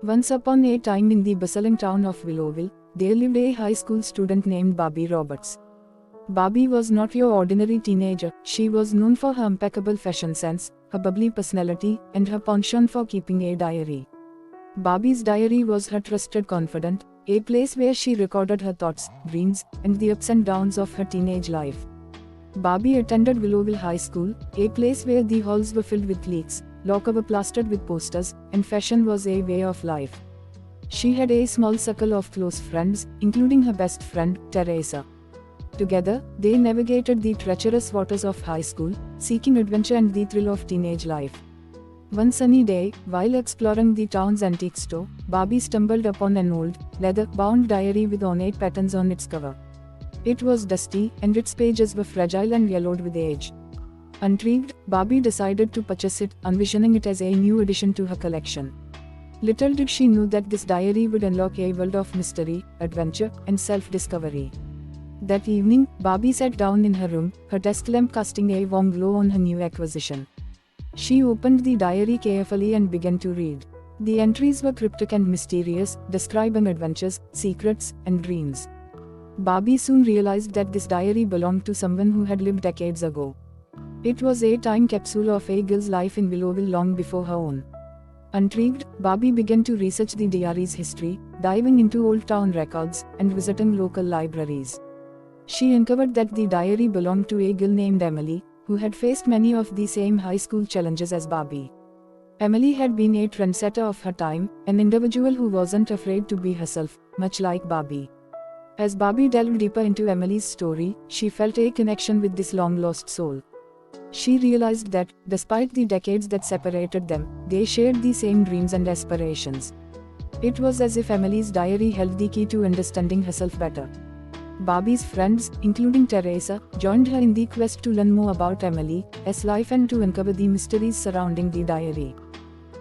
Once upon a time in the bustling town of Willowville, there lived a high school student named Barbie Roberts. Barbie was not your ordinary teenager. She was known for her impeccable fashion sense, her bubbly personality, and her penchant for keeping a diary. Barbie's diary was her trusted confidant, a place where she recorded her thoughts, dreams, and the ups and downs of her teenage life. Barbie attended Willowville High School, a place where the halls were filled with cliques, lockers were plastered with posters, and fashion was a way of life. She had a small circle of close friends, including her best friend, Teresa. Together, they navigated the treacherous waters of high school, seeking adventure and the thrill of teenage life. One sunny day, while exploring the town's antique store, Barbie stumbled upon an old, leather-bound diary with ornate patterns on its cover. It was dusty, and its pages were fragile and yellowed with age. Intrigued, Barbie decided to purchase it, envisioning it as a new addition to her collection. Little did she know that this diary would unlock a world of mystery, adventure, and self-discovery. That evening, Barbie sat down in her room, her desk lamp casting a warm glow on her new acquisition. She opened the diary carefully and began to read. The entries were cryptic and mysterious, describing adventures, secrets, and dreams. Barbie soon realized that this diary belonged to someone who had lived decades ago. It was a time capsule of a girl's life in Willowville long before her own. Intrigued, Barbie began to research the diary's history, diving into old town records, and visiting local libraries. She uncovered that the diary belonged to a girl named Emily, who had faced many of the same high school challenges as Barbie. Emily had been a trendsetter of her time, an individual who wasn't afraid to be herself, much like Barbie. As Barbie delved deeper into Emily's story, she felt a connection with this long-lost soul. She realized that, despite the decades that separated them, they shared the same dreams and aspirations. It was as if Emily's diary held the key to understanding herself better. Barbie's friends, including Teresa, joined her in the quest to learn more about Emily's life and to uncover the mysteries surrounding the diary.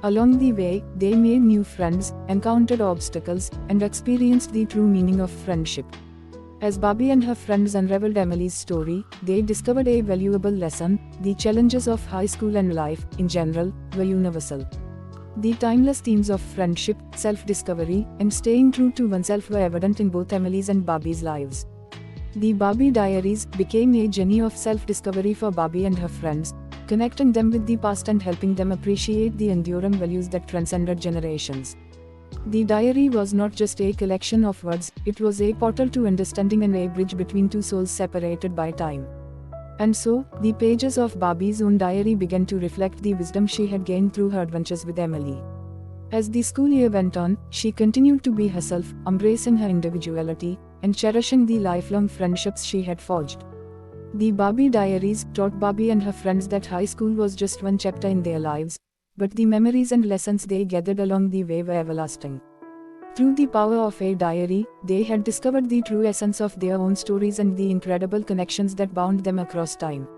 Along the way, they made new friends, encountered obstacles, and experienced the true meaning of friendship. As Barbie and her friends unraveled Emily's story, they discovered a valuable lesson: the challenges of high school and life, in general, were universal. The timeless themes of friendship, self-discovery, and staying true to oneself were evident in both Emily's and Barbie's lives. The Barbie Diaries became a journey of self-discovery for Barbie and her friends, connecting them with the past and helping them appreciate the enduring values that transcended generations. The diary was not just a collection of words, it was a portal to understanding and a bridge between two souls separated by time. And so, the pages of Barbie's own diary began to reflect the wisdom she had gained through her adventures with Emily. As the school year went on, she continued to be herself, embracing her individuality, and cherishing the lifelong friendships she had forged. The Barbie Diaries taught Barbie and her friends that high school was just one chapter in their lives, but the memories and lessons they gathered along the way were everlasting. Through the power of a diary, they had discovered the true essence of their own stories and the incredible connections that bound them across time.